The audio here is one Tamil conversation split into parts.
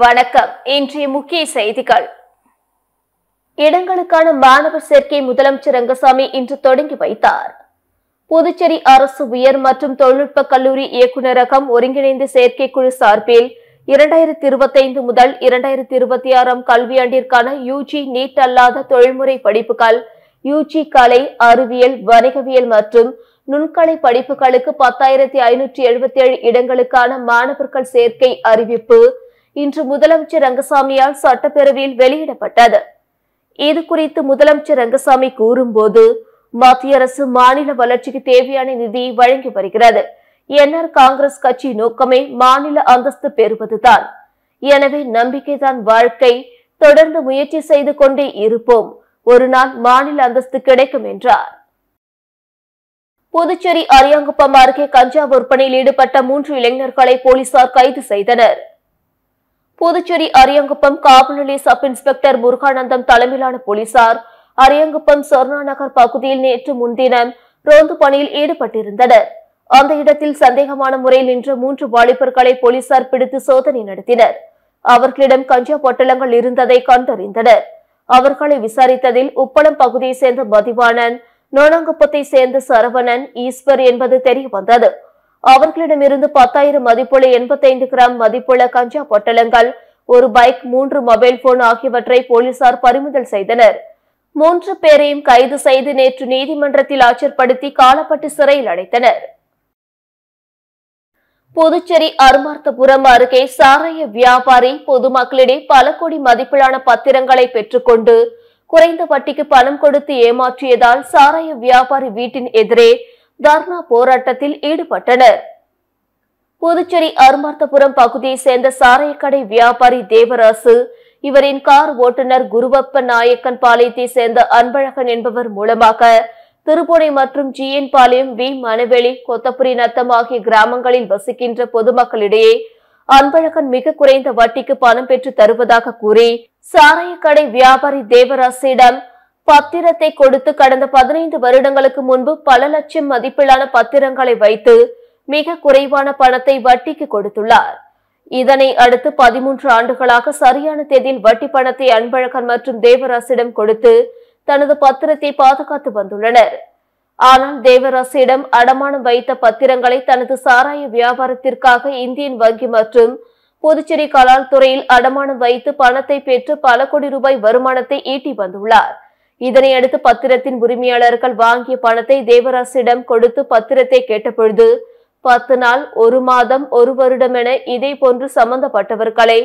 வணக்கம். இன்றைய முக்கிய செய்திகள். இடங்களுக்கான மாணவர் சேர்க்கை முதலமைச்சர் ரங்கசாமி இன்று தொடங்கி வைத்தார். புதுச்சேரி அரசு உயர் மற்றும் தொழில்நுட்ப கல்லூரி இயக்குநரகம் ஒருங்கிணைந்த சேர்க்கைக்குழு சார்பில் 2025 முதல் 2026 கல்வியாண்டிற்கான யூஜி நீட் அல்லாத தொழில்முறை படிப்புகள், யூஜி கலை, அறிவியல், வணிகவியல் மற்றும் நுண்கலை படிப்புகளுக்கு 10,577 இடங்களுக்கான மாணவர்கள் சேர்க்கை அறிவிப்பு இன்று முதலமைச்சர் ரங்கசாமியால் சட்டப்பேரவையில் வெளியிடப்பட்டது. இது குறித்து முதலமைச்சர் ரங்கசாமி கூறும்போது, மத்திய அரசு மாநில வளர்ச்சிக்கு தேவையான நிதியை வழங்கி வருகிறது. என்ஆர் காங்கிரஸ் கட்சி நோக்கமே மாநில அந்தஸ்து பெறுவதுதான். எனவே நம்பிக்கைதான் வாழ்க்கை. தொடர்ந்து முயற்சி செய்து கொண்டே இருப்போம். ஒரு நாள் மாநில அந்தஸ்து கிடைக்கும் என்றார். புதுச்சேரி அரியாங்குப்பம் அருகே கஞ்சா விற்பனையில் ஈடுபட்ட 3 இளைஞர்களை போலீசார் கைது செய்தனர். புதுச்சேரி அரியாங்குப்பம் காவல் நிலைய சப் இன்ஸ்பெக்டர் முருகானந்தம் தலைமையிலான போலீசார் அரியாங்குப்பம் சொர்ணா நகர் பகுதியில் நேற்று முன்தினம் ரோந்து பணியில் ஈடுபட்டிருந்தனர். அந்த இடத்தில் சந்தேகமான முறையில் நின்ற 3 வாலிபர்களை போலீசார் பிடித்து சோதனை நடத்தினர். அவர்களிடம் கஞ்சா பொட்டலங்கள் இருந்ததை கண்டறிந்தனர். அவர்களை விசாரித்ததில் உப்பளம் பகுதியை சேர்ந்த மதிவாணன், நோனாங்குப்பத்தை சேர்ந்த சரவணன், ஈஸ்வர் என்பது தெரிய வந்தது. அவர்களிடமிருந்து 10,000 மதிப்புள்ள 85 கிராம் மதிப்புள்ள கஞ்சா பொட்டலங்கள், ஒரு பைக், 3 மொபைல் போன் ஆகியவற்றை போலீசார் பறிமுதல் செய்தனர். 3 பேரையும் கைது செய்து நேற்று நீதிமன்றத்தில் ஆஜர்படுத்தி காலப்பட்டு சிறையில் அடைத்தனர். புதுச்சேரி அருமார்த்தபுரம் அருகே சாராய வியாபாரி பொதுமக்களிடையே பல கோடி மதிப்பிலான பத்திரங்களை பெற்றுக்கொண்டு குறைந்த வட்டிக்கு பணம் கொடுத்து ஏமாற்றியதால் சாராய வியாபாரி வீட்டின் எதிரே தர்ணா போராட்டத்தில் ஈடுபட்டனர். புதுச்சேரி அருமார்த்தபுரம் பகுதியை சேர்ந்த சாராயக்கடை வியாபாரி தேவராசு, இவரின் கார் ஓட்டுநர் குருவப்ப நாயக்கன் பாளையத்தை சேர்ந்த அன்பழகன் என்பவர் மூலமாக திருப்புனை மற்றும் ஜிஎன் பாளையம், வி மணவெளி, கொத்தப்புரி நத்தம் ஆகிய கிராமங்களில் வசிக்கின்ற பொதுமக்களிடையே அன்பழகன் மிக குறைந்த வட்டிக்கு பணம் பெற்று தருவதாக கூறி சாராயக்கடை வியாபாரி தேவராசிடம் பத்திரத்தை கொடுத்து கடந்த 15 வருடங்களுக்கு முன்பு பல லட்சம் மதிப்பிலான பத்திரங்களை வைத்து மிக குறைவான பணத்தை வட்டிக்கு கொடுத்துள்ளார். இதனை அடுத்து 13 ஆண்டுகளாக சரியான தேதியில் வட்டி பணத்தை அன்பழகன் மற்றும் தேவராசிடம் கொடுத்து தனது பத்திரத்தை பாதுகாத்து வந்துள்ளனர். ஆனால் தேவராசிடம் அடமானம் வைத்த பத்திரங்களை தனது சாராய வியாபாரத்திற்காக இந்தியன் வங்கி மற்றும் புதுச்சேரி கலால் துறையில் அடமானம் வைத்து பணத்தை பெற்று பல கோடி ரூபாய் வருமானத்தை ஈட்டி வந்துள்ளார். இதனையடுத்து பத்திரத்தின் உரிமையாளர்கள் வாங்கிய பணத்தை தேவராசிடம் கொடுத்து பத்திரத்தை கேட்டபொழுது 10 நாள், 1 மாதம், 1 வருடம் என இதே போன்று சம்பந்தப்பட்டவர்களை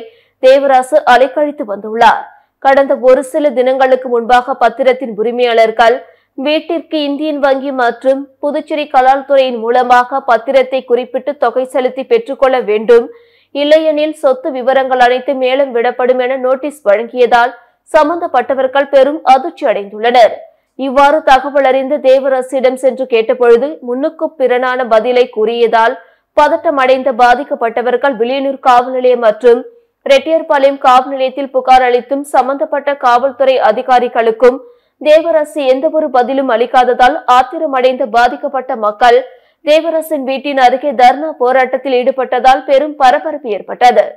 தேவராசு அலைக்கழித்து வந்துள்ளார். கடந்த ஒரு சில தினங்களுக்கு முன்பாக பத்திரத்தின் உரிமையாளர்கள் வீட்டிற்கு இந்தியன் வங்கி மற்றும் புதுச்சேரி கலால் துறையின் மூலமாக பத்திரத்தை குறிப்பிட்டு தொகை செலுத்தி பெற்றுக்கொள்ள வேண்டும், இல்லையெனில் சொத்து விவரங்கள் அனைத்து மேலும் விடப்படும் என நோட்டீஸ் வழங்கியதால் சம்பந்தப்பட்டவர்கள் பெரும் அதிர்ச்சி அடைந்துள்ளனர். இவ்வாறு தகவல் அறிந்து தேவராசிடம் சென்று கேட்டபொழுது முன்னுக்கு பிறனான பதிலை கூறியதால் பதட்டம் அடைந்த பாதிக்கப்பட்டவர்கள் வில்லியனூர் காவல் நிலையம் மற்றும் ரெட்டியார்பாளையம் காவல் நிலையத்தில் புகார் அளித்தும் சம்பந்தப்பட்ட காவல்துறை அதிகாரிகளுக்கும் தேவராசு எந்த ஒரு பதிலும் அளிக்காததால் ஆத்திரமடைந்த பாதிக்கப்பட்ட மக்கள் தேவராசின் வீட்டின் அருகே தர்ணா போராட்டத்தில் ஈடுபட்டதால் பெரும் பரபரப்பு ஏற்பட்டது.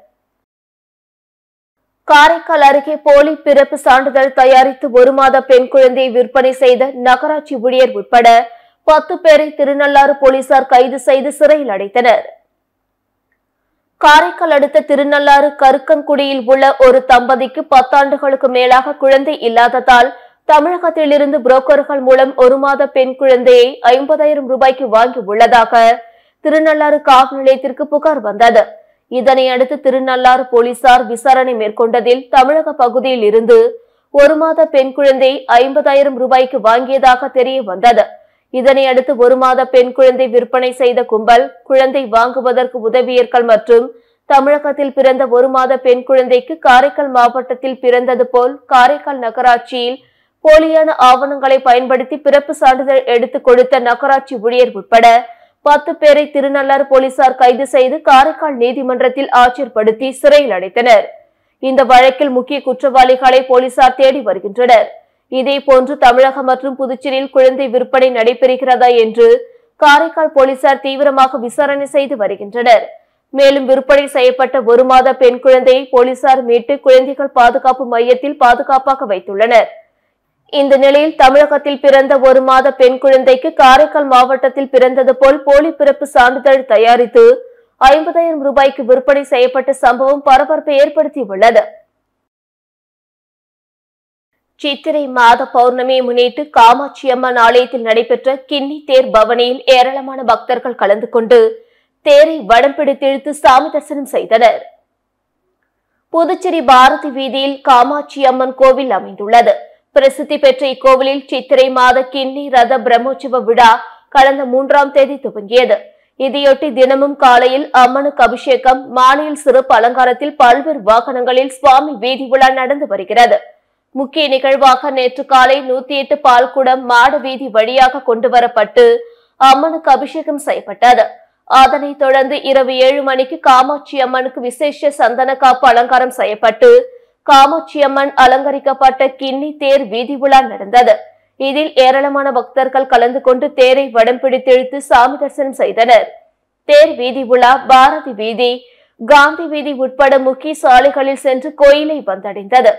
காரைக்கால் அருகே போலி பிறப்பு சான்றிதழ் தயாரித்து 1 மாத பெண் குழந்தையை விற்பனை செய்த நகராட்சி ஊழியர் உட்பட 10 பேரை திருநள்ளாறு போலீசார் கைது செய்து சிறையில் அடைத்தனர். காரைக்கால் அடுத்த திருநள்ளாறு கருக்கன்குடியில் உள்ள ஒரு தம்பதிக்கு 10 ஆண்டுகளுக்கு மேலாக குழந்தை இல்லாததால் தமிழகத்திலிருந்து புரோக்கர்கள் மூலம் 1 மாத பெண் குழந்தையை 50,000 ரூபாய்க்கு வாங்கி உள்ளதாக திருநள்ளாறு காவல் நிலையத்திற்கு புகார் வந்தது. இதனை அடுத்து திருநள்ளாறு போலீசார் விசாரணை மேற்கொண்டதில் தமிழக பகுதியில் இருந்து 1 மாத பெண் குழந்தை 50,000 ரூபாய்க்கு வாங்கியதாக தெரிய வந்தது. இதனை அடுத்து 1 மாத பெண் குழந்தை விற்பனை செய்த கும்பல் குழந்தை வாங்குவதற்கு உதவியர்கள் மற்றும் தமிழகத்தில் பிறந்த 1 மாத பெண் குழந்தைக்கு காரைக்கால் மாவட்டத்தில் பிறந்தது போல் காரைக்கால் நகராட்சியில் போலியான ஆவணங்களை பயன்படுத்தி பிறப்பு சான்றிதழ் எடுத்துக் கொடுத்த நகராட்சி ஊழியர் உட்பட 10 பேரை திருநள்ளாறு போலீசார் கைது செய்து காரைக்கால் நீதிமன்றத்தில் ஆஜர்படுத்தி சிறையில் அடைத்தனர். இந்த வழக்கில் முக்கிய குற்றவாளிகளை போலீசார் தேடி வருகின்றனர். இதேபோன்று தமிழகம் மற்றும் புதுச்சேரியில் குழந்தை விற்பனை நடைபெறுகிறதா என்று காரைக்கால் போலீசார் தீவிரமாக விசாரணை செய்து வருகின்றனர். மேலும் விற்பனை செய்யப்பட்ட 1 மாத பெண் குழந்தையை போலீசார் மீட்டு குழந்தைகள் பாதுகாப்பு மையத்தில் பாதுகாப்பாக வைத்துள்ளனர். இந்த நிலையில் தமிழகத்தில் பிறந்த 1 மாத பெண் குழந்தைக்கு காரைக்கால் மாவட்டத்தில் பிறந்தது போல் போலி பிறப்பு சான்றிதழ் தயாரித்து 50,000 ரூபாய்க்கு விற்பனை செய்யப்பட்ட சம்பவம் பரபரப்பை ஏற்படுத்தியுள்ளது. சித்திரை மாத பௌர்ணமியை முன்னிட்டு காமாட்சி அம்மன் ஆலயத்தில் நடைபெற்ற கிண்ணி தேர் பவனியில் ஏராளமான பக்தர்கள் கலந்து கொண்டு தேரை வடம் பிடித்து இழுத்து சாமி தரிசனம் செய்தனர். புதுச்சேரி பாரதி வீதியில் காமாட்சி அம்மன் கோவில் அமைந்துள்ளது. பிரசித்தி பெற்ற இக்கோவிலில் சித்திரை மாத கிண்ணி ரத பிரம்மோற்சவ விழா கடந்த 3ஆம் தேதி துவங்கியது. இதையொட்டி தினமும் காலையில் அம்மனுக்கு அபிஷேகம், மாலையில் சிறப்பு அலங்காரத்தில் பல்வேறு வாகனங்களில் சுவாமி வீதி உலா நடந்து வருகிறது. முக்கிய நிகழ்வாக நேற்று காலை 108 பால்குடம் மாட வீதி வழியாக கொண்டு வரப்பட்டு அம்மனுக்கு அபிஷேகம் செய்யப்பட்டது. அதனைத் தொடர்ந்து இரவு 7 மணிக்கு காமாட்சி அம்மனுக்கு விசேஷ சந்தன காப்பு அலங்காரம் செய்யப்பட்டு காமாட்சி அம்மன் அலங்கரிக்கப்பட்ட கிண்ணி தேர் வீதி உலா நடந்தது. இதில் ஏராளமான பக்தர்கள் கலந்து கொண்டு தேரை வடம் பிடித்து இழுத்து சாமி தரிசனம் செய்தனர். தேர் வீதி உலா பாரதி வீதி, காந்தி வீதி உட்பட முக்கிய சாலைகளில் சென்று கோயிலை வந்தடைந்தது.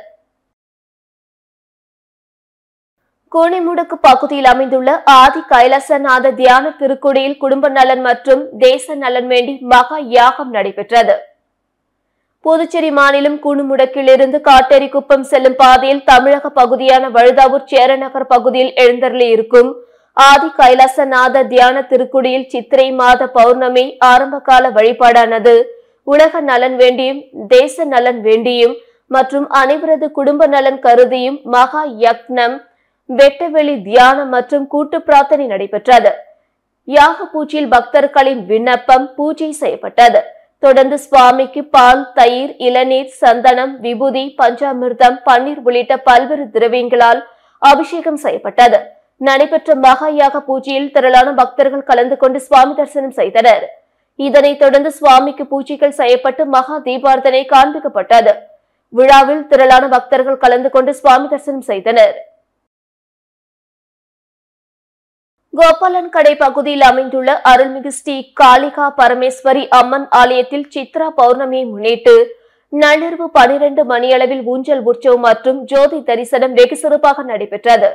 கோணிமுடுக்கு பகுதியில் அமைந்துள்ள ஆதி கைலாசநாத தியான திருக்குடியில் குடும்ப நலன் மற்றும் தேச நலன் வேண்டி மகா யாகம் நடைபெற்றது. புதுச்சேரி மாநிலம் கூணுமுடக்கிலிருந்து காட்டேரிக்குப்பம் செல்லும் பாதையில் தமிழக பகுதியான வழுதாவூர் சேரநகர் பகுதியில் எழுந்தருளி இருக்கும் ஆதி கைலாசநாத தியான திருக்குடியில் சித்திரை மாத பௌர்ணமி ஆரம்பகால வழிபாடானது உலக நலன் வேண்டியும் தேச நலன் வேண்டியும் மற்றும் அனைவரது குடும்ப நலன் கருதியும் மகா யக்னம், வெட்டவெளி தியானம் மற்றும் கூட்டு பிரார்த்தனை நடைபெற்றது. யாக பூஜையில் பக்தர்களின் விண்ணப்பம் பூஜை செய்யப்பட்டது. தொடர்ந்து சுவாமிக்கு பால், தயிர், இளநீர், சந்தனம், விபூதி, பஞ்சாமிர்தம், பன்னீர் உள்ளிட்ட பல்வேறு திரவியங்களால் அபிஷேகம் செய்யப்பட்டது. நடைபெற்ற மகா யாக பூஜையில் திரளான பக்தர்கள் கலந்து கொண்டு சுவாமி தரிசனம் செய்தனர். இதனைத் தொடர்ந்து சுவாமிக்கு பூஜைகள் செய்யப்பட்டு மகா தீபார்த்தனை காண்பிக்கப்பட்டது. விழாவில் திரளான பக்தர்கள் கலந்து கொண்டு சுவாமி தரிசனம் செய்தனர். கோபாலன் கடை பகுதியில் அமைந்துள்ள அருள்மிகு ஸ்ரீ காளிகா பரமேஸ்வரி அம்மன் ஆலயத்தில் சித்ரா பௌர்ணமியை முன்னிட்டு நள்ளிரவு 12 மணியளவில் ஊஞ்சல் உற்சவம் மற்றும் ஜோதி தரிசனம் வெகு சிறப்பாக நடைபெற்றது.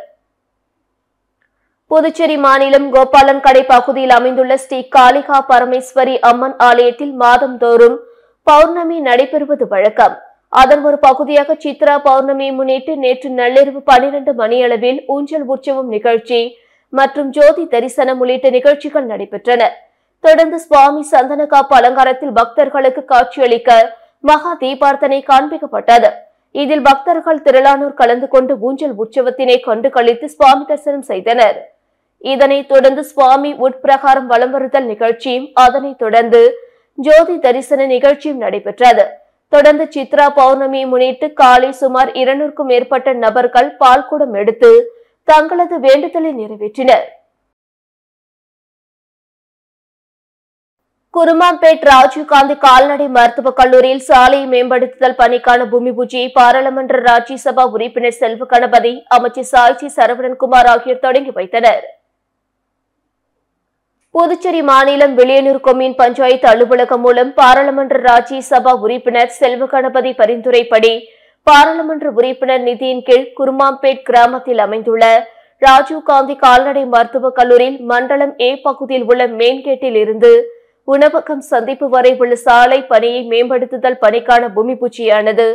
புதுச்சேரி மாநிலம் கோபாலன் கடை பகுதியில் அமைந்துள்ள ஸ்ரீ காளிகா பரமேஸ்வரி அம்மன் ஆலயத்தில் மாதந்தோறும் பௌர்ணமி நடைபெறுவது வழக்கம். அதன் ஒரு பகுதியாக சித்ரா பௌர்ணமியை முன்னிட்டு நேற்று நள்ளிரவு 12 மணியளவில் ஊஞ்சல் உற்சவம் நிகழ்ச்சி மற்றும் ஜோதி தரிசனம் உள்ளிட்ட நிகழ்ச்சிகள் நடைபெற்றன. தொடர்ந்து சுவாமி சந்தன காப்பு அலங்காரத்தில் பக்தர்களுக்கு காட்சியளிக்க மகா தீபார்த்தனை காண்பிக்கப்பட்டது. இதில் பக்தர்கள் திரளானோர் கலந்து கொண்டு ஊஞ்சல் உற்சவத்தினை கண்டு கழித்து சுவாமி தரிசனம் செய்தனர். இதனைத் தொடர்ந்து சுவாமி உட்பிரகாரம் வலம் வருதல் நிகழ்ச்சியும் அதனைத் தொடர்ந்து ஜோதி தரிசன நிகழ்ச்சியும் நடைபெற்றது. தொடர்ந்து சித்ரா பௌர்ணமியை முன்னிட்டு காலை சுமார் 200க்கும் மேற்பட்ட நபர்கள் பால்குடம் எடுத்து தங்களது வேண்டுதலை நிறைவேற்றினர். குருமாம்பேட் ராஜீவ்காந்தி கால்நடை மருத்துவக் கல்லூரியில் சாலை மேம்படுத்துதல் பணிக்கான பூமி பூஜையை பாராளுமன்ற ராஜ்யசபா உறுப்பினர் செல்வ கணபதி, அமைச்சர் சாய்ச்சி சரவணன்குமார் ஆகியோர் தொடங்கி வைத்தனர். புதுச்சேரி மாநிலம் வில்லியனூர் கொம்யூன் பஞ்சாயத்து அலுவலகம் மூலம் பாராளுமன்ற ராஜ்யசபா உறுப்பினர் செல்வ கணபதி பரிந்துரைப்படி பாராளுமன்ற உறுப்பினர் நிதியின் கீழ் குருமாம்பேட் கிராமத்தில் அமைந்துள்ள ராஜீவ்காந்தி கால்நடை மருத்துவக் கல்லூரியில் மண்டலம் ஏ பகுதியில் உள்ள மெயின்கேட்டில் இருந்து உணவகம் சந்திப்பு வரை உள்ள சாலை பணியை மேம்படுத்துதல் பணிக்கான பூமி பூஜையானது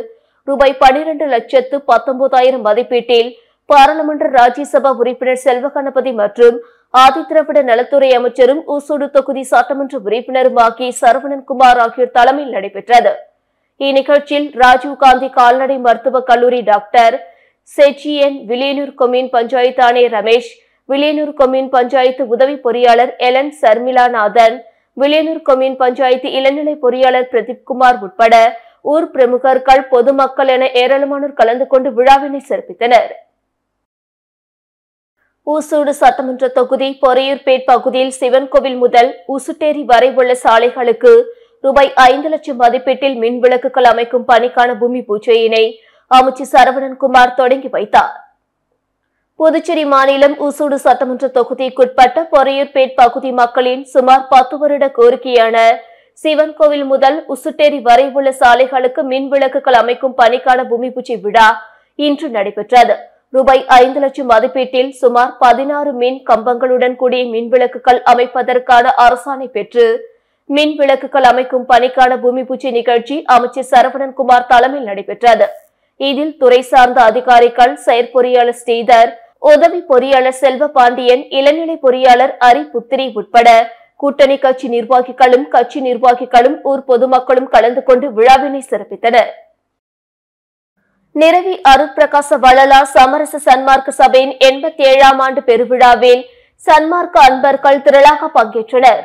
ரூபாய் 12,19,000 மதிப்பீட்டில் பாராளுமன்ற ராஜ்யசபா உறுப்பினர் செல்வ கணபதி மற்றும் ஆதிதிராவிட நலத்துறை அமைச்சரும் ஊசூடு தொகுதி சட்டமன்ற உறுப்பினரும் ஆகிய சரவணன்குமார் ஆகியோர் தலைமையில் நடைபெற்றது. இந்நிகழ்ச்சியில் ராஜீவ்காந்தி கால்நடை மருத்துவக் கல்லூரி டாக்டர் செச்சியன், வில்லியனூர் கொம்யூன் பஞ்சாயத்து ஆணையர் ரமேஷ், வில்லியனூர் கொம்யூன் பஞ்சாயத்து உதவி பொறியாளர் எலன் சர்மிளாநாதன், வில்லியனூர் கொம்யூன் பஞ்சாயத்து இளநிலை பொறியாளர் பிரதீப்குமார் உட்பட ஊர் பிரமுகர்கள், பொதுமக்கள் என ஏராளமானோர் கலந்து கொண்டு விழாவினை சிறப்பித்தனர். ஊசூடு சட்டமன்ற தொகுதி பொறையூர்பேட் பகுதியில் சிவன் கோவில் முதல் உசுட்டேரி வரை உள்ள சாலைகளுக்கு ரூபாய் 5 லட்சம் மதிப்பீட்டில் மின் விளக்குகள் அமைக்கும் பணிக்கான பூமி பூஜையினை அமைச்சர் சரவணன்குமார் தொடங்கி வைத்தார். புதுச்சேரி மாநிலம் ஊசூடு சட்டமன்ற தொகுதிக்குட்பட்ட பொறையூர்பேட் பகுதி மக்களின் சுமார் 10 வருட கோரிக்கையான சிவன் கோவில் முதல் உசுட்டேரி வரை உள்ள சாலைகளுக்கு மின் விளக்குகள் அமைக்கும் பணிக்கான பூமி பூஜை விழா இன்று நடைபெற்றது. ரூபாய் 5 லட்சம் மதிப்பீட்டில் சுமார் 16 மின் கம்பங்களுடன் கூடிய மின் விளக்குகள் அமைப்பதற்கான அரசாணை பெற்று மின் விளக்குகள் அமைக்கும் பணிக்கான பூமி பூஜை நிகழ்ச்சி அமைச்சர் சரவணன்குமார் தலைமையில் நடைபெற்றது. இதில் துறை சார்ந்த அதிகாரிகள், செயற்பொறியாளர் ஸ்ரீதர், உதவி பொறியாளர் செல்வ பாண்டியன், இளநிலை பொறியாளர் அரிபுத்திரி உட்பட கூட்டணி கட்சி நிர்வாகிகளும் ஊர் பொதுமக்களும் கலந்து கொண்டு விழாவினை சிறப்பித்தனர். நிரவி அருட்பிரகாச வள்ளலார் சமரச சன்மார்க்க சபையின் 87ஆம் ஆண்டு பெருவிழாவில் சன்மார்க்க அன்பர்கள் திரளாக பங்கேற்றனர்.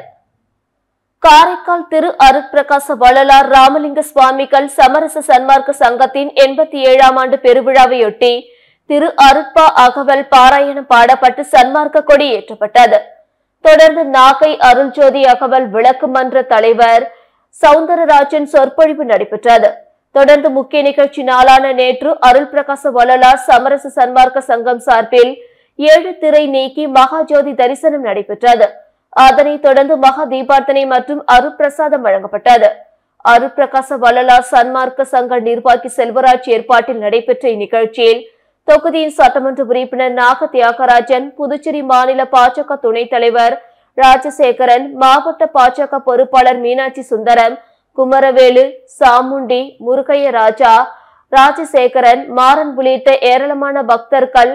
காரைக்கால் திரு அருட்பிரகாச வள்ளலார் ராமலிங்க சுவாமிகள் சமரச சன்மார்க்க சங்கத்தின் 87ஆம் ஆண்டு பெருவிழாவையொட்டி திரு அருட்பா அகவல் பாராயணம் பாடப்பட்டு சன்மார்க்க கொடி ஏற்றப்பட்டது. தொடர்ந்து நாகை அருள்ஜோதி அகவல் விளக்கு மன்ற தலைவர் சவுந்தரராஜன் சொற்பொழிவு நடைபெற்றது. தொடர்ந்து முக்கிய நிகழ்ச்சி நாளான நேற்று அருள்பிரகாச வள்ளலார் சமரச சன்மார்க்க சங்கம் சார்பில் 7 திரை நீக்கி மகாஜோதி தரிசனம் நடைபெற்றது. அதனைத் தொடர்ந்து மகா தீபார்த்தனை மற்றும் அருட்பிரசாதம் வழங்கப்பட்டது. அருட்பிரகாச வள்ளலார் சன்மார்க்க சங்க நிர்வாகி செல்வராஜ் ஏற்பாட்டில் நடைபெற்ற இந்நிகழ்ச்சியில் தொகுதியின் சட்டமன்ற உறுப்பினர் நாக தியாகராஜன், புதுச்சேரி மாநில பாஜக துணைத் தலைவர் ராஜசேகரன், மாவட்ட பாஜக பொறுப்பாளர் மீனாட்சி சுந்தரம், குமரவேலு, சாமுண்டி, முருகைய ராஜா, ராஜசேகரன், மாறன் உள்ளிட்ட ஏராளமான பக்தர்கள்,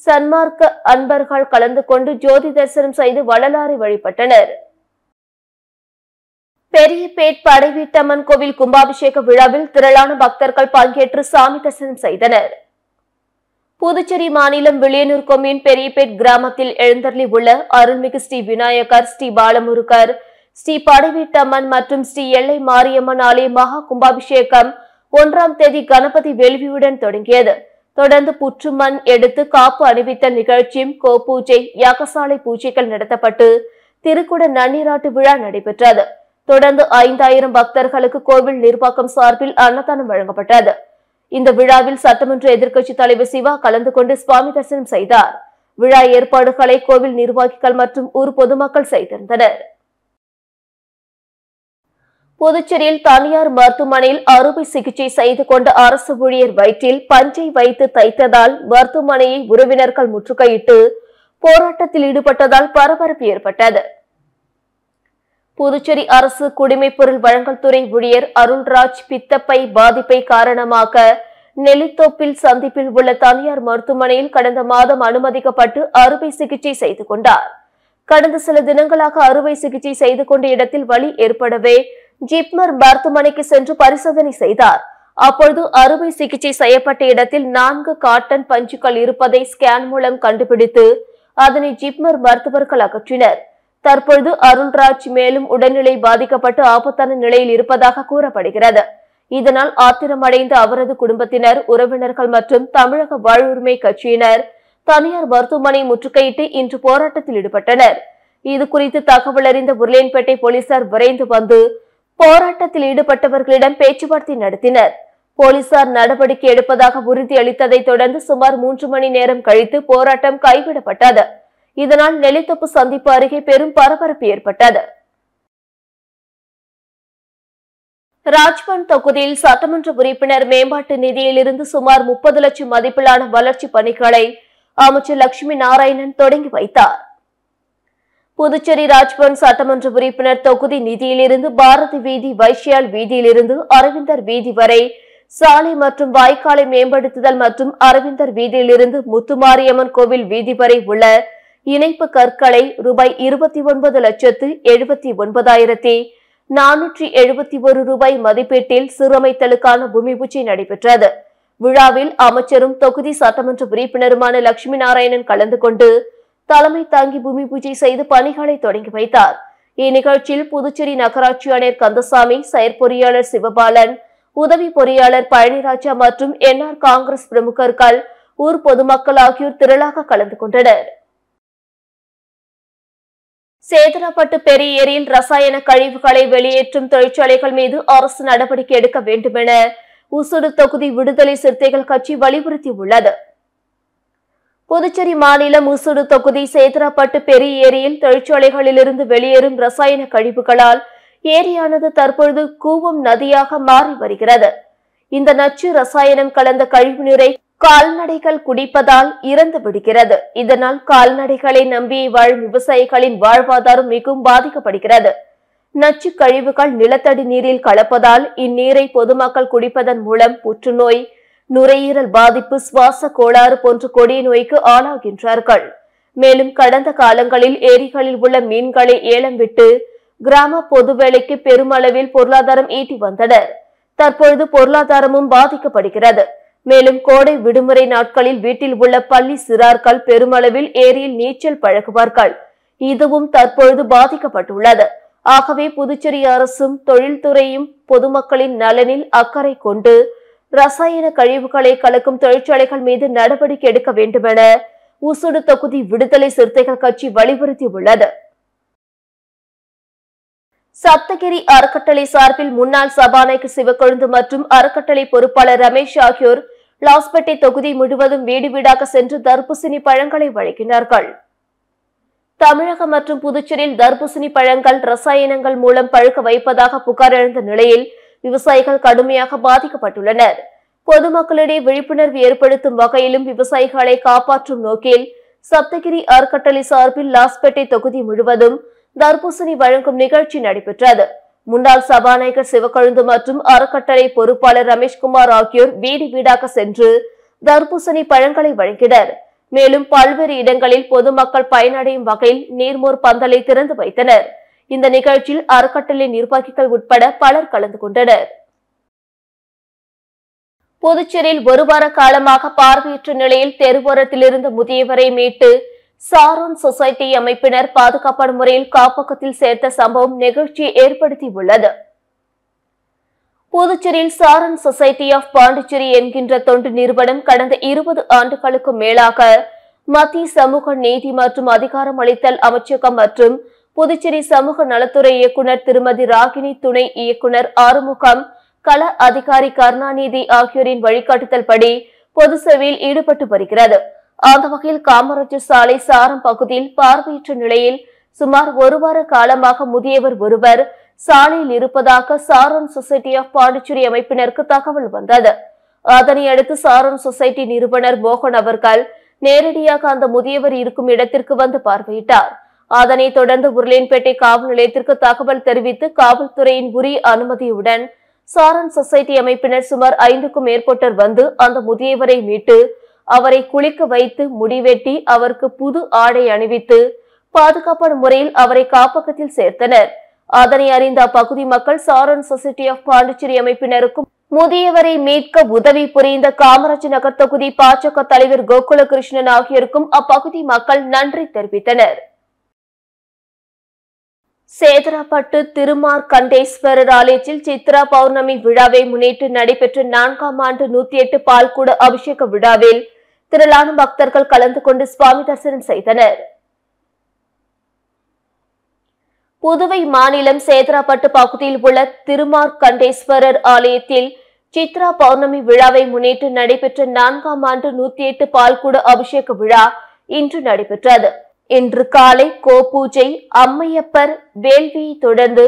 சன்மார்க்க அன்பர்கள் கலந்து கொண்டு ஜோதி தரிசனம் செய்து வள்ளலாரை வழிபட்டனர். பெரியபேட் படைவீட்டம்மன் கோவில் கும்பாபிஷேக விழாவில் திரளான பக்தர்கள் பங்கேற்று சாமி தரிசனம் செய்தனர். புதுச்சேரி மாநிலம் வில்லியனூர் கொம்யூன் பெரியபேட் கிராமத்தில் எழுந்தருளி உள்ள அருள்மிகு ஸ்ரீ விநாயகர், ஸ்ரீ பாலமுருகர், ஸ்ரீ படைவீட்டம்மன் மற்றும் ஸ்ரீ எல்லை மாரியம்மன் ஆலய மகா கும்பாபிஷேகம் 1ஆம் தேதி கணபதி வேள்வியுடன் தொடங்கியது. தொடர்ந்து புற்றுமண் எடுத்து காப்பு அணிவித்தல் நிகழ்ச்சியும், கோபூஜை, யாகசாலை பூஜைகள் நடத்தப்பட்டு திருக்குட நன்னீராட்டு விழா நடைபெற்றது. தொடர்ந்து 5000 பக்தர்களுக்கு கோவில் நிர்வாகம் சார்பில் அன்னதானம் வழங்கப்பட்டது. இந்த விழாவில் சட்டமன்ற எதிர்க்கட்சி தலைவர் சிவா கலந்து கொண்டு சுவாமி தரிசனம் செய்தார். விழா ஏற்பாடுகளை கோவில் நிர்வாகிகள் மற்றும் ஊர் பொதுமக்கள் செய்திருந்தனர். புதுச்சேரியில் தனியார் மருத்துவமனையில் அறுவை சிகிச்சை செய்து கொண்ட அரசு ஊழியர் வயிற்றில் பஞ்சை வைத்து தைத்ததால் மருத்துவமனையை உறவினர்கள் முற்றுகையிட்டு போராட்டத்தில் ஈடுபட்டதால் பரபரப்பு ஏற்பட்டது. புதுச்சேரி அரசு குடிமைப்பொருள் வழங்கல் துறை ஊழியர் அருள்ராஜ் பித்தப்பை பாதிப்பை காரணமாக நெல்லித்தோப்பில் சந்திப்பில் உள்ள தனியார் மருத்துவமனையில் கடந்த மாதம் அனுமதிக்கப்பட்டு அறுவை சிகிச்சை செய்து கொண்டார். கடந்த சில தினங்களாக அறுவை சிகிச்சை செய்து கொண்ட இடத்தில் வலி ஏற்படவே ஜிப்மர் மருத்துவமனைக்கு சென்று பரிசோதனை செய்தார். அப்பொழுது அறுவை சிகிச்சை செய்யப்பட்ட இடத்தில் 4 காட்டன் பஞ்சுகள் இருப்பதை ஸ்கேன் மூலம் கண்டுபிடித்து அதனை ஜிப்மர் மருத்துவர்கள் அகற்றினர். தற்பொழுது அருள்ராஜ் மேலும் உடல்நிலை பாதிக்கப்பட்டு ஆபத்தான நிலையில் இருப்பதாக கூறப்படுகிறது. இதனால் ஆத்திரமடைந்த அவரது குடும்பத்தினர், உறவினர்கள் மற்றும் தமிழக வாழ்வுரிமை கட்சியினர் தனியார் மருத்துவமனை முற்றுகையிட்டு இன்று போராட்டத்தில் ஈடுபட்டனர். இது குறித்து தகவல் அறிந்த உருளையன்பேட்டை போலீசார் விரைந்து வந்து போராட்டத்தில் ஈடுபட்டவர்களிடம் பேச்சுவார்த்தை நடத்தினர். போலீசார் நடவடிக்கை எடுப்பதாக உறுதியளித்ததை தொடர்ந்து சுமார் 3 மணி நேரம் கழித்து போராட்டம் கைவிடப்பட்டது. இதனால் நெல்லித்தோப்பு சந்திப்பு அருகே பெரும் பரபரப்பு ஏற்பட்டது. ராஜ்பவன் தொகுதியில் சட்டமன்ற உறுப்பினர் மேம்பாட்டு நிதியிலிருந்து சுமார் 30 லட்சம் மதிப்பிலான வளர்ச்சி பணிகளை அமைச்சர் லட்சுமி நாராயணன் தொடங்கி வைத்தார். புதுச்சேரி ராஜ்பவன் சட்டமன்ற உறுப்பினர் தொகுதி நிதியிலிருந்து பாரதி வீதி, வைஷ்யால் வீதியிலிருந்து அரவிந்தர் வீதி வரை சாலை மற்றும் வாய்க்காலை மேம்படுத்துதல் மற்றும் அரவிந்தர் வீதியிலிருந்து முத்துமாரியம்மன் கோவில் வீதி வரை உள்ள இணைப்பு கற்களை ரூபாய் 29,79,471 ரூபாய் மதிப்பீட்டில் சீரமைத்தலுக்கான பூமி பூஜை நடைபெற்றது. விழாவில் அமைச்சரும் தொகுதி சட்டமன்ற உறுப்பினருமான லட்சுமி நாராயணன் கலந்து கொண்டு தலைமை தாங்கி பூமி பூஜை செய்து பணிகளை தொடங்கி வைத்தார். இந்நிகழ்ச்சியில் புதுச்சேரி நகராட்சி ஆணையர் கந்தசாமி, செயற்பொறியாளர் சிவபாலன், உதவி பொறியாளர் பழனிராஜா மற்றும் என்ஆர் காங்கிரஸ் பிரமுகர்கள், ஊர் பொதுமக்கள் ஆகியோர் திரளாக கலந்து கொண்டனர். சேதனப்பட்டு பெரிய ஏரியில் ரசாயன கழிவுகளை வெளியேற்றும் தொழிற்சாலைகள் மீது அரசு நடவடிக்கை எடுக்க வேண்டும் என உசுடு தொகுதி விடுதலை சிறுத்தைகள் கட்சி வலியுறுத்தியுள்ளது. புதுச்சேரி மாநிலம் உசுடு தொகுதி சேதனப்பட்டு பெரிய ஏரியில் தொழிற்சாலைகளிலிருந்து வெளியேறும் ரசாயன கழிவுகளால் ஏரியானது தற்பொழுது கூவம் நதியாக மாறி வருகிறது. இந்த நச்சு ரசாயனம் கலந்த கழிவுநீரை கால்நடைகள் குடிப்பதால் இறந்து விடுகிறது. இதனால் கால்நடைகளை நம்பி வாழும் விவசாயிகளின் வாழ்வாதாரம் மிகவும் பாதிக்கப்படுகிறது. நச்சு கழிவுகள் நிலத்தடி நீரில் கலப்பதால் இந்நீரை பொதுமக்கள் குடிப்பதன் மூலம் புற்றுநோய், நுரையீரல் பாதிப்பு, சுவாச கோளாறு போன்ற கொடிய நோய்க்கு ஆளாகின்றார்கள். மேலும் கடந்த காலங்களில் ஏரிகளில் உள்ள மீன்களை ஏலம் விட்டு கிராம பொது வேலைக்கு பெருமளவில் பொருளாதாரம் ஈட்டி வந்தனர். தற்பொழுது பொருளாதாரமும் பாதிக்கப்படுகிறது. மேலும் கோடை விடுமுறை நாட்களில் வீட்டில் உள்ள பள்ளி சிறார்கள் பெருமளவில் ஏரியில் நீச்சல் பழகுவார்கள். இதுவும் தற்பொழுது பாதிக்கப்பட்டுள்ளது. ஆகவே புதுச்சேரி அரசும் தொழில்துறையும் பொதுமக்களின் நலனில் அக்கறை கொண்டு ரசாயன கழிவுகளை கலக்கும் தொழிற்சாலைகள் மீது நடவடிக்கை எடுக்க வேண்டுமென ஊசுடு தொகுதி விடுதலை சிறுத்தைகள் கட்சி வலியுறுத்தியுள்ளது. சப்தகிரி அறக்கட்டளை சார்பில் முன்னாள் சபாநாயகர் சிவக்கொழுந்து மற்றும் அறக்கட்டளை பொறுப்பாளர் ரமேஷ் ஆகியோர் லாஸ்பேட்டை தொகுதி முழுவதும் வீடு வீடாக சென்று தர்பூசணி பழங்களை வழங்கினார்கள். தமிழகம் மற்றும் புதுச்சேரியில் தர்பூசணி பழங்கள் ரசாயனங்கள் மூலம் பழுக்க வைப்பதாக புகார் எழுந்த நிலையில் விவசாயிகள் கடுமையாக பாதிக்கப்பட்டுள்ளனர். பொதுமக்களிடையே விழிப்புணர்வு ஏற்படுத்தும் வகையிலும் விவசாயிகளை காப்பாற்றும் நோக்கில் சப்தகிரி அறக்கட்டளை சார்பில் லாஸ்பேட்டை தொகுதி முழுவதும் தர்பூசணி வழங்கும் நிகழ்ச்சி நடைபெற்றது. முன்னாள் சபாநாயகர் சிவக்கொழுந்து மற்றும் அறக்கட்டளை பொறுப்பாளர் ரமேஷ்குமார் ஆகியோர் வீடு வீடாக சென்று தர்பூசணி பழங்களை வழங்கினர். மேலும் பல்வேறு இடங்களில் பொதுமக்கள் பயனடையும் வகையில் நீர்மோர் பந்தலை திறந்து வைத்தனர். இந்த நிகழ்ச்சியில் அறக்கட்டளை நிர்வாகிகள் உட்பட பலர் கலந்து கொண்டனர். புதுச்சேரியில் ஒரு வார காலமாக பார்வையற்ற நிலையில் தெருவோரத்தில் இருந்த முதியவரை மீட்டு சாரோன் சொசைட்டி அமைப்பினர் பாதுகாப்பான முறையில் காப்பகத்தில் சேர்த்த சம்பவம் நிகழ்ச்சியை ஏற்படுத்தியுள்ளது. புதுச்சேரியில் சாரோன் சொசைட்டி ஆஃப் பாண்டிச்சேரி என்கின்ற தொண்டு நிறுவனம் கடந்த 20 ஆண்டுகளுக்கு மேலாக மத்திய சமூக நீதி மற்றும் அதிகாரம் அளித்தல் அமைச்சகம் மற்றும் புதுச்சேரி சமூக நலத்துறை இயக்குநர் திருமதி ராகினி, துணை இயக்குநர் ஆறுமுகம், கள அதிகாரி கருணாநிதி ஆகியோரின் வழிகாட்டுதல் படி பொது சேவையில் ஈடுபட்டு வருகிறது. அந்த வகையில் காமராஜர் சாலை சாரம் பகுதியில் பார்வையற்ற நிலையில் சுமார் ஒரு வார காலமாக முதியவர் ஒருவர் சாலையில் இருப்பதாக சாரோன் சொசைட்டி ஆஃப் பாண்டிச்சேரி அமைப்பினருக்கு தகவல் வந்தது. அதனை அடுத்து சாரோன் சொசைட்டி நிறுவனர் மோகன் அவர்கள் நேரடியாக அந்த முதியவர் இருக்கும் இடத்திற்கு வந்து பார்வையிட்டார். அதனைத் தொடர்ந்து உருளையன்பேட்டை காவல் நிலையத்திற்கு தகவல் தெரிவித்து காவல்துறையின் உரிய அனுமதியுடன் சாரோன் சொசைட்டி அமைப்பினர் சுமார் 5க்கும் மேற்பட்டோர் வந்து அந்த முதியவரை மீட்டு அவரை குளிக்க வைத்து முடிவெட்டி அவருக்கு புது ஆடை அணிவித்து பாதுகாப்பான முறையில் அவரை காப்பகத்தில் சேர்த்தனர். அதனை அறிந்த அப்பகுதி மக்கள் சாரோன் சொசைட்டி ஆஃப் பாண்டிச்சேரி அமைப்பினருக்கும் முதியவரை மீட்க உதவி புரிந்த காமராஜ் நகர் தொகுதி பாஜக தலைவர் கோகுலகிருஷ்ணன் ஆகியோருக்கும் அப்பகுதி மக்கள் நன்றி தெரிவித்தனர். சேதராப்பட்டு திருமார்கண்டேஸ்வரர் ஆலயத்தில் சித்ரா பௌர்ணமி விழாவை முன்னிட்டு நடைபெற்ற 4ஆம் ஆண்டு 108 பால்குட அபிஷேக விழாவில் திரளான பக்தர்கள் கலந்து கொண்டு சுவாமி தரிசனம் செய்தனர். புதுவை மாநிலம் சேதராப்பட்டு பகுதியில் உள்ள திருமார்கண்டேஸ்வரர் ஆலயத்தில் சித்ரா பௌர்ணமி விழாவை முன்னிட்டு நடைபெற்ற 4ஆம் ஆண்டு 108 பால்குட அபிஷேக விழா இன்று நடைபெற்றது. இன்று காலை கோபூஜை, அம்மையப்பர் வேள்வியை தொடர்ந்து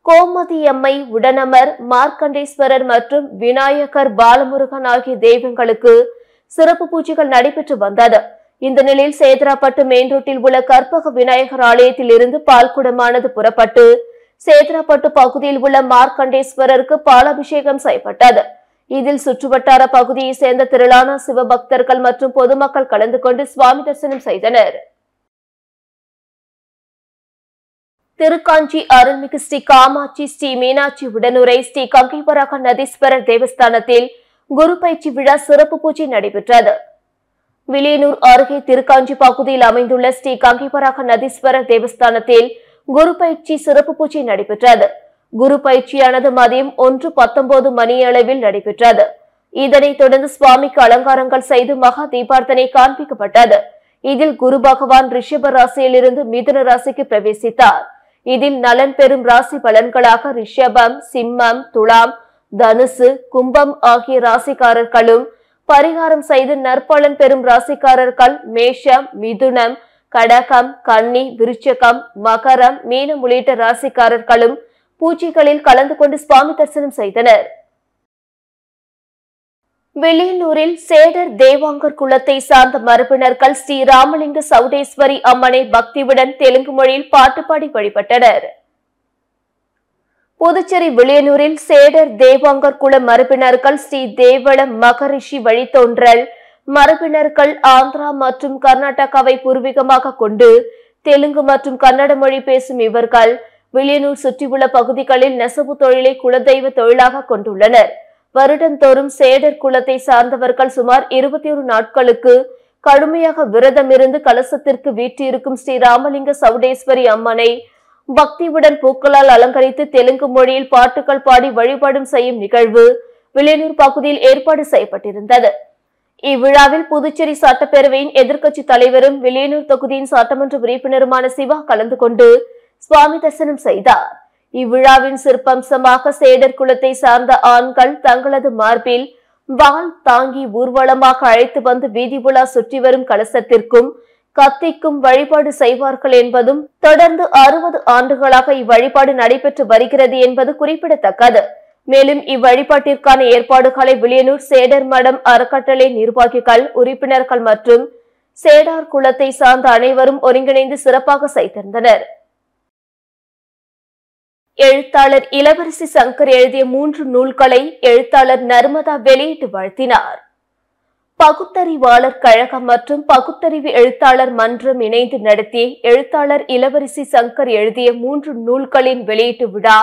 கோமதியம்மை, உடனமர், மார்க்கண்டேஸ்வரர் மற்றும் விநாயகர், பாலமுருகன் ஆகிய தெய்வங்களுக்கு சிறப்பு பூஜைகள் நடைபெற்று வந்தது. இந்த நிலையில் சேதராப்பட்டு மெயின் ரோட்டில் உள்ள கற்பக விநாயகர் ஆலயத்தில் இருந்து பால்குடமானது புறப்பட்டு சேதராப்பட்டு பகுதியில் உள்ள மார்க்கண்டேஸ்வரருக்கு பாலாபிஷேகம் செய்யப்பட்டது. இதில் சுற்றுவட்டார பகுதியை சேர்ந்த திரளான சிவபக்தர்கள் மற்றும் பொதுமக்கள் கலந்து கொண்டு சுவாமி தரிசனம் செய்தனர். திருக்காஞ்சி அருள்மிகு ஸ்ரீ காமாட்சி, ஸ்ரீ மீனாட்சி உடனுரை, ஸ்ரீ கங்கைவராக நதீஸ்வரர் தேவஸ்தானத்தில் குரு பயிற்சி விழா சிறப்பு பூஜை நடைபெற்றது. வில்லியனூர் அருகே திருக்காஞ்சி பகுதியில் அமைந்துள்ள ஸ்ரீ கங்கைவராக நதீஸ்வரர் தேவஸ்தானத்தில் குரு பயிற்சி சிறப்பு பூஜை நடைபெற்றது. குரு பயிற்சியானது மதியம் 1:19 மணியளவில் நடைபெற்றது. இதனைத் தொடர்ந்து சுவாமிக்கு அலங்காரங்கள் செய்து மகா தீபார்த்தனை காண்பிக்கப்பட்டது. இதில் குரு பகவான் ரிஷப ராசியிலிருந்து மிதுன ராசிக்கு பிரவேசித்தார். இதில் நலன் பெறும் ராசி பலன்களாக ரிஷபம், சிம்மம், துலாம், தனுசு, கும்பம் ஆகிய ராசிக்காரர்களும், பரிகாரம் செய்து நற்பலன் பெறும் ராசிக்காரர்கள் மேஷம், மிதுனம், கடகம், கன்னி, விருச்சகம், மகரம், மீனம் உள்ளிட்ட ராசிக்காரர்களும் பூஜைகளில் கலந்து கொண்டு சுவாமி தரிசனம் செய்தனர். வில்லியனூரில் சேடர் தேவாங்கர் குலத்தை சார்ந்த மரபினர்கள் ஸ்ரீ ராமலிங்க சவுடேஸ்வரி அம்மனை பக்தியுடன் தெலுங்கு மொழியில் பாட்டு பாடி வழிபட்டனர். புதுச்சேரி வில்லியனூரில் சேடர் தேவாங்கர் குல மரபினர்கள் ஸ்ரீ தேவள மகரிஷி வழித்தோன்றல் மரபினர்கள் ஆந்திரா மற்றும் கர்நாடகாவை பூர்வீகமாக கொண்டு தெலுங்கு மற்றும் கன்னட மொழி பேசும் இவர்கள் வில்லியனூர் சுற்றியுள்ள பகுதிகளில் நெசவு தொழிலை குலதெய்வ தொழிலாக கொண்டுள்ளனர். வருடந்தோறும் சேடர் குலத்தை சார்ந்தவர்கள் சுமார் 21 நாட்களுக்கு கடுமையாக விரதமிருந்து கலசத்திற்கு வீற்றிருக்கும் ஸ்ரீ ராமலிங்க சவுடேஸ்வரி அம்மனை பக்தியுடன் பூக்களால் அலங்கரித்து தெலுங்கு மொழியில் பாட்டுகள் பாடி வழிபாடும் செய்யும் நிகழ்வு வில்லியனூர் பகுதியில் ஏற்பாடு செய்யப்பட்டிருந்தது. இவ்விழாவில் புதுச்சேரி சட்டப்பேரவையின் எதிர்க்கட்சி தலைவரும் வில்லியனூர் தொகுதியின் சட்டமன்ற உறுப்பினருமான சிவா கலந்து கொண்டு சுவாமி தரிசனம் செய்தார். இவ்விழாவின் சிறப்பம்சமாக சேடர் குலத்தை சார்ந்த ஆண்கள் தங்களது மார்பில் வாள் தாங்கி ஊர்வலமாக அழைத்து வந்து வீதி உலா சுற்றி வரும் கலசத்திற்கும் கத்திக்கும் வழிபாடு செய்வார்கள் என்பதும் தொடர்ந்து 60 ஆண்டுகளாக இவ்வழிபாடு நடைபெற்று வருகிறது என்பது குறிப்பிடத்தக்கது. மேலும் இவ்வழிபாட்டிற்கான ஏற்பாடுகளை வில்லியனூர் சேடர் மடம் அறக்கட்டளை நிர்வாகிகள், உறுப்பினர்கள் மற்றும் சேடார் குலத்தை சார்ந்த அனைவரும் ஒருங்கிணைந்து சிறப்பாக செய்திருந்தனர். எழுத்தாளர் இளவரசி சங்கர் எழுதிய 3 நூல்களை எழுத்தாளர் நர்மதா வெளியிட்டு வாழ்த்தினார். பகுத்தறிவாளர் கழகம் மற்றும் பகுத்தறிவு எழுத்தாளர் மன்றம் இணைந்து நடத்திய எழுத்தாளர் இளவரசி சங்கர் எழுதிய 3 நூல்களின் வெளியீட்டு விழா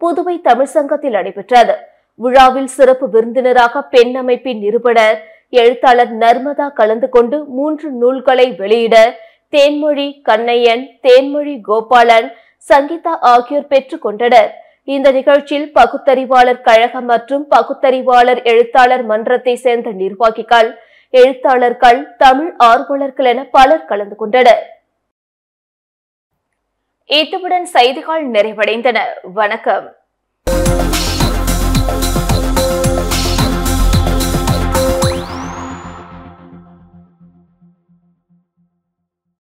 புதுவை தமிழ் சங்கத்தில் நடைபெற்றது. விழாவில் சிறப்பு விருந்தினராக பெண் அமைப்பின் நிறுவனர் எழுத்தாளர் நர்மதா கலந்து கொண்டு 3 நூல்களை வெளியிட தேன்மொழி கண்ணையன், தேன்மொழி கோபாலன், சங்கீதா ஆகியோர் பெற்றுக் கொண்டனர். இந்த நிகழ்ச்சியில் பகுத்தறிவாளர் கழகம் மற்றும் பகுத்தறிவாளர் எழுத்தாளர் மன்றத்தை சேர்ந்த நிர்வாகிகள், எழுத்தாளர்கள், தமிழ் ஆர்வலர்கள் என பலர் கலந்து கொண்டனர். இத்துடன் செய்திகள் நிறைவடைந்தன. வணக்கம்.